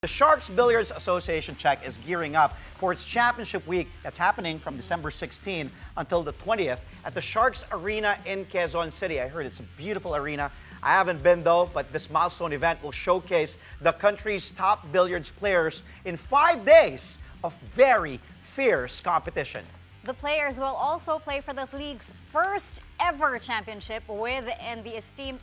The Sharks Billiards Association Czech is gearing up for its championship week that's happening from December 16 until the 20th at the Sharks Arena in Quezon City. I heard it's a beautiful arena. I haven't been though, but this milestone event will showcase the country's top billiards players in 5 days of very fierce competition. The players will also play for the league's first ever championship within the esteemed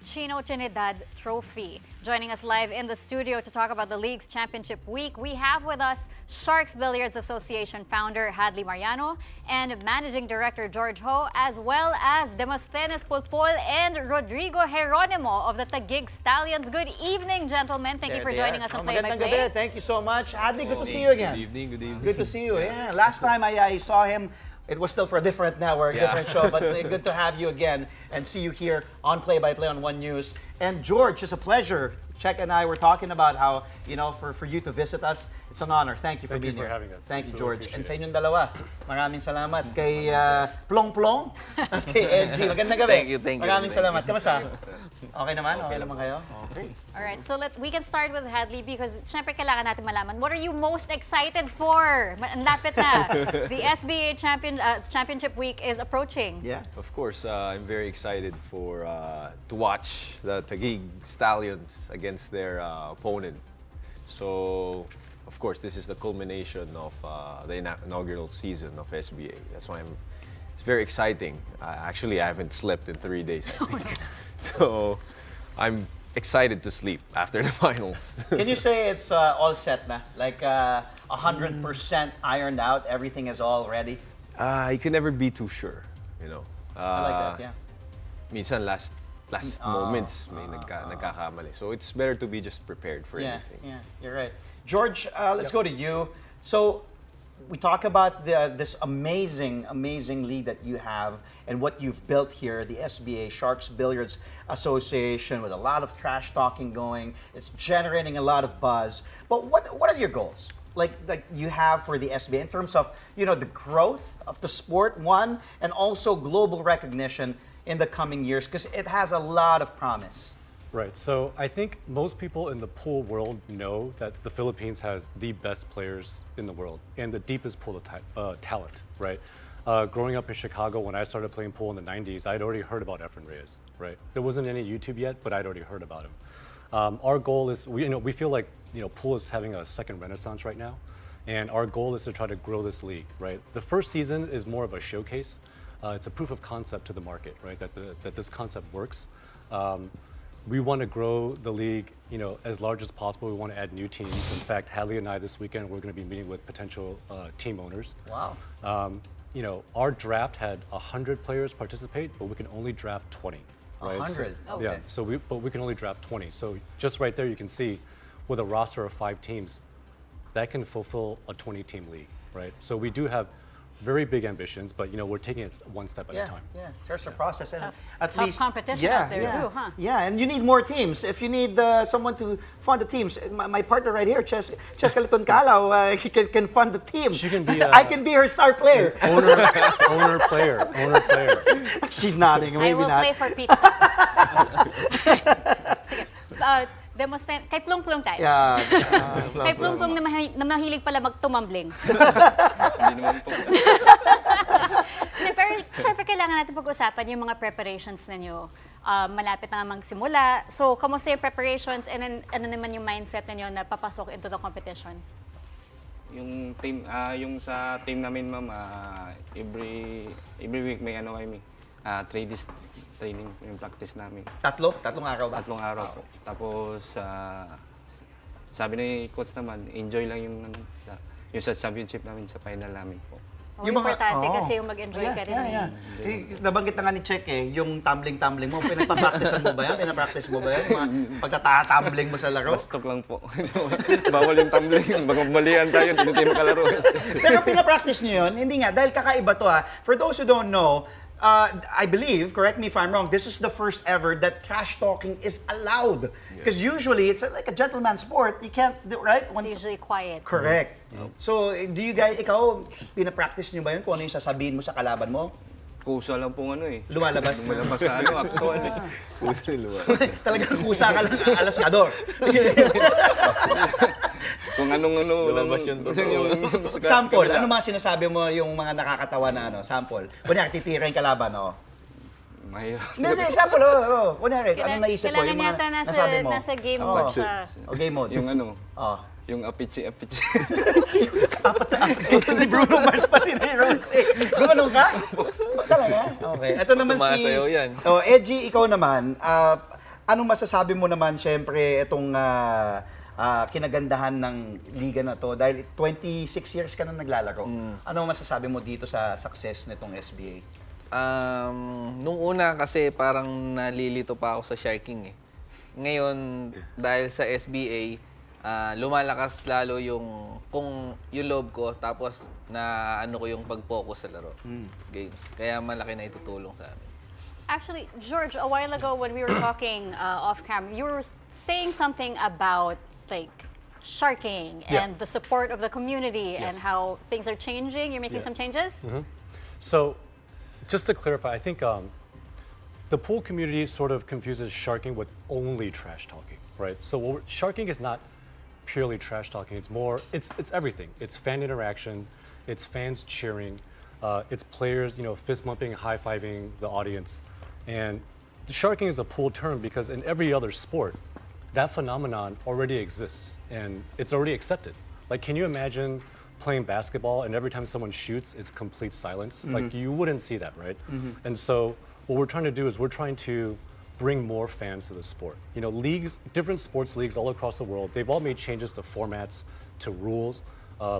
Chino Trinidad Trophy. Joining us live in the studio to talk about the league's championship week, we have with us Sharks Billiards Association founder Hadley Mariano and managing director George Ho, as well as Demosthenes Pulpol and Rodrigo Geronimo of the Taguig Stallions. Good evening, gentlemen. Thank you for joining us on Play by Play. Thank you so much. Hadley, good to see you again. Good evening, good evening. Good to see you. Yeah, last time I saw him, it was still for a different network, different show, but good to have you again and see you here on Play by Play on One News. And George, it's a pleasure. Czech and I were talking about how, for you to visit us, it's an honor. Thank you for being here. Having us. Thank you, George. And sa inyong dalawa, maraming salamat. Kay Plong Plong at kay Edgy. Magandang gabi. Thank you. Maraming salamat. Kamusta? Okay naman? Okay naman kayo? Okay. All right, so we can start with Hadley because syempre kailangan natin malaman, what are you most excited for? Ang lapit na. The SBA Championship Week is approaching. Yeah. Of course, I'm very excited to watch the Taguig Stallions against their opponent. So, of course, this is the culmination of the inaugural season of SBA. That's why it's very exciting. Actually, I haven't slept in 3 days, I think. So, I'm excited to sleep after the finals. Can you say it's all set na? Like 100% ironed out, everything is all ready? You can never be too sure, you know. I like that, yeah. Minsan last moments may nagkakamali. So it's better to be just prepared for anything. Yeah, you're right. George, let's go to you. So we talk about this amazing league that you have and what you've built here, the SBA, Sharks Billiards Association, with a lot of trash talking going. It's generating a lot of buzz. But what are your goals? Like you have for the SBA in terms of, the growth of the sport, one, and also global recognition in the coming years, because it has a lot of promise. Right. So I think most people in the pool world know that the Philippines has the best players in the world and the deepest pool of talent, right? Growing up in Chicago, when I started playing pool in the 90s, I'd already heard about Efren Reyes, right? There wasn't any YouTube yet, but I'd already heard about him. Our goal is, we feel like, pool is having a second renaissance right now. And our goal is to try to grow this league, right? The first season is more of a showcase. It's a proof of concept to the market, right? That this concept works. We want to grow the league, as large as possible. We want to add new teams. In fact, Hadley and I this weekend, we're going to be meeting with potential team owners. Wow. Our draft had 100 players participate, but we can only draft 20. Right? 100? So, yeah. So we can only draft 20. So just right there, you can see, with a roster of 5 teams, that can fulfill a 20-team league, right? So we do have very big ambitions, but we're taking it one step at a time. Yeah, there's a process, and at Tough least competition out there too, huh? Yeah, and you need more teams. If you need someone to fund the teams, my partner right here, Ches Caliton Calao, he can fund the team. She can be. I can be her star player. Owner player. She's nodding. Maybe I will not. play for pizza. Sige. Demosthenes, kay Plong Plong tayo. Yeah. Kay Plong Plong na mahilig pala magtumambling. Hindi naman po. Pero syempre kailangan natin pag-usapan yung mga preparations ninyo. Malapit na nga magsimula. So, kamusta yung preparations and then, ano naman yung mindset ninyo na papasok into the competition? Yung team, yung sa team namin, ma'am, every week may kami, 3 days training, yung practice namin. Tatlong araw ba? 3 araw po. Tapos, sabi ni coach naman, enjoy lang yung sa championship namin, sa final namin po. Yung importante kasi yung mag-enjoy ka rin. Yeah. Nabanggit na nga ni Czech yung tumbling mo. Pinapractice mo ba yan? Pagtatumbling mo sa laro? Bastok lang po. Bawal yung tumbling. Magmamalian tayo, hindi tayo makalaro. Pero pinapractice nyo yun? Hindi nga, dahil kakaiba to ha. For those who don't know, I believe, correct me if I'm wrong, this is the first ever that trash talking is allowed. Because usually it's like a gentleman sport. You can't, right? It's usually quiet. Correct. So, do you guys, ikaw, pinapractice nyo ba yun kung ano yung sasabihin mo sa kalaban mo? kusa lang pong ano eh. Lumalabas. Lumalabas sa ano, actual eh. Talagang kusa ka lang, alaskador. Kung anong ano. Lumabas yung totoo. Sample, ano mga sinasabi mo yung mga nakakatawa na ano? Sample. Kunyari, titira yung kalaban, oh. Mahirap. Hindi, sige, sample, kunyari, ano naisip mo? Kailangan Yung mga yata nasabi mo. nasa game Oo. mode siya. O, game mode. Yung ano, Oh. yung apichi. Ni Bruno Mars pati ni Rose. Gumanong ka? Talaga? Okay. Ito naman si... Sumasayaw yan. Oh, Edgy, ikaw naman. Anong masasabi mo naman, syempre, itong kinagandahan ng liga na to? Dahil 26 years ka na naglalaro. Ano masasabi mo dito sa success nitong SBA? Nung una kasi parang nalilito pa ako sa Sharking eh. Ngayon, dahil sa SBA, lumalakas lalo yung loob ko, tapos na ano ko yung pag-focus sa laro. Game. Kaya malaki na itutulong sa amin. Actually, George, a while ago when we were talking off camera, you were saying something about like sharking Yeah. and the support of the community and Yes. how things are changing. You're making Yeah. some changes? So, just to clarify, I think the pool community sort of confuses sharking with only trash talking, right? So, sharking is not purely trash talking. It's more, it's everything. It's fan interaction, it's fans cheering, it's players, fist bumping, high fiving the audience, and the sharking is a pool term because in every other sport, that phenomenon already exists and it's already accepted. Like, can you imagine playing basketball and every time someone shoots, it's complete silence? Like, you wouldn't see that, right? And so, what we're trying to do is we're trying to bring more fans to the sport. Leagues, different sports leagues all across the world, they've all made changes to formats, to rules.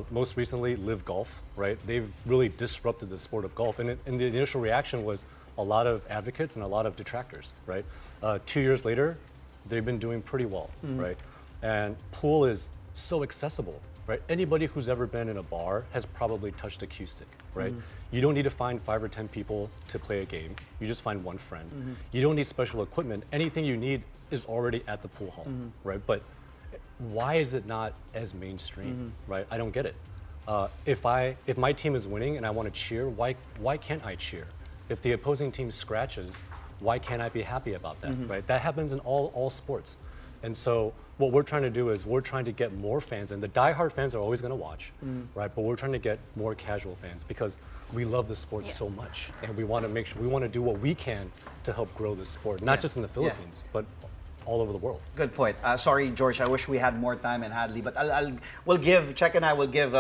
Most recently, Live Golf, right? They've really disrupted the sport of golf. And the initial reaction was a lot of advocates and a lot of detractors, right? 2 years later, they've been doing pretty well, right? And pool is so accessible, right? Anybody who's ever been in a bar has probably touched a cue stick, right? You don't need to find 5 or 10 people to play a game. You just find one friend. You don't need special equipment. Anything you need is already at the pool hall, right? But why is it not as mainstream, right? I don't get it. If my team is winning and I want to cheer, why can't I cheer? If the opposing team scratches, why can't I be happy about that, right? That happens in all sports. And so what we're trying to do is we're trying to get more fans, and the diehard fans are always going to watch, right? But we're trying to get more casual fans because we love the sport so much, and we want to make sure we want to do what we can to help grow the sport, not just in the Philippines, but all over the world. Good point. Sorry, George. I wish we had more time in Hadley, but we'll give Czech and I will give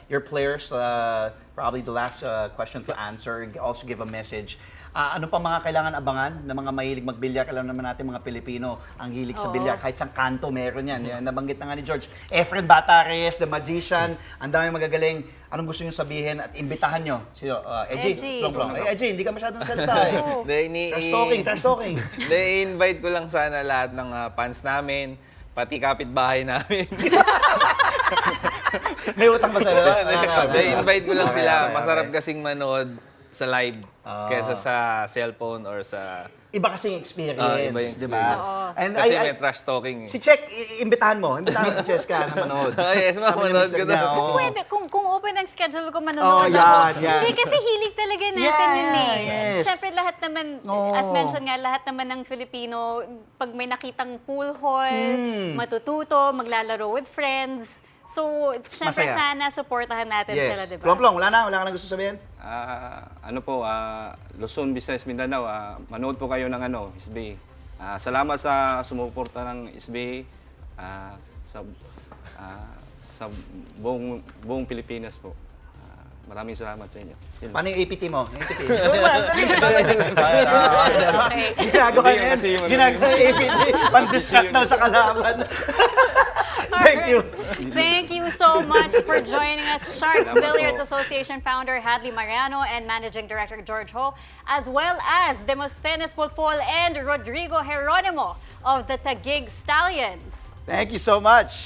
your players probably the last question to answer, and also give a message. Ano pa mga kailangan abangan ng mga mahilig magbilyar? Alam naman natin mga Pilipino, ang hilig sa bilyar. Kahit sa kanto meron yan. Yan. Nabanggit na nga ni George. Efren Bata Reyes, The Magician. Ang dami magagaling. Anong gusto nyo sabihin at imbitahan nyo? Sino? Edgy. Long. Edgy, hindi ka masyadong salita eh. Trash talking. I-invite ko lang sana lahat ng fans namin, pati kapitbahay namin. May utang ba sa'yo? I-invite ko lang sila. Okay. Masarap kasing manood sa live kesa sa cellphone or sa... Iba kasing experience, iba yung di ba? experience. And Kasi may trash talking eh. Si Czech, imbitahan mo si Cheska na manood. Yes, manood ko daw. Kung pwede, kung open ang schedule ko, manonood yan. Hindi, kasi hilig talaga natin yun eh. Yes. Siyempre lahat naman, as mentioned nga, lahat naman ng Filipino, pag may nakitang pool hall, matututo, maglalaro with friends. So, siyempre Masaya. sana supportahan natin sila, di ba? Plong, wala ka na gusto sabihin? Luzon, Visayas, Mindanao, manood po kayo ng SBA. Salamat sa sumuporta ng SBA sa buong Pilipinas po. Maraming salamat sa inyo. Yun lang. Paano yung APT mo? APT. Okay. Ginagawa yan. Ginagawa yung APT. Pan-distract na sa kalaban. Thank you. Thank you so much for joining us, Sharks Billiards Association founder Hadley Mariano and Managing Director George Ho, as well as Demosthenes Pulpol and Rodrigo Geronimo of the Taguig Stallions. Thank you so much.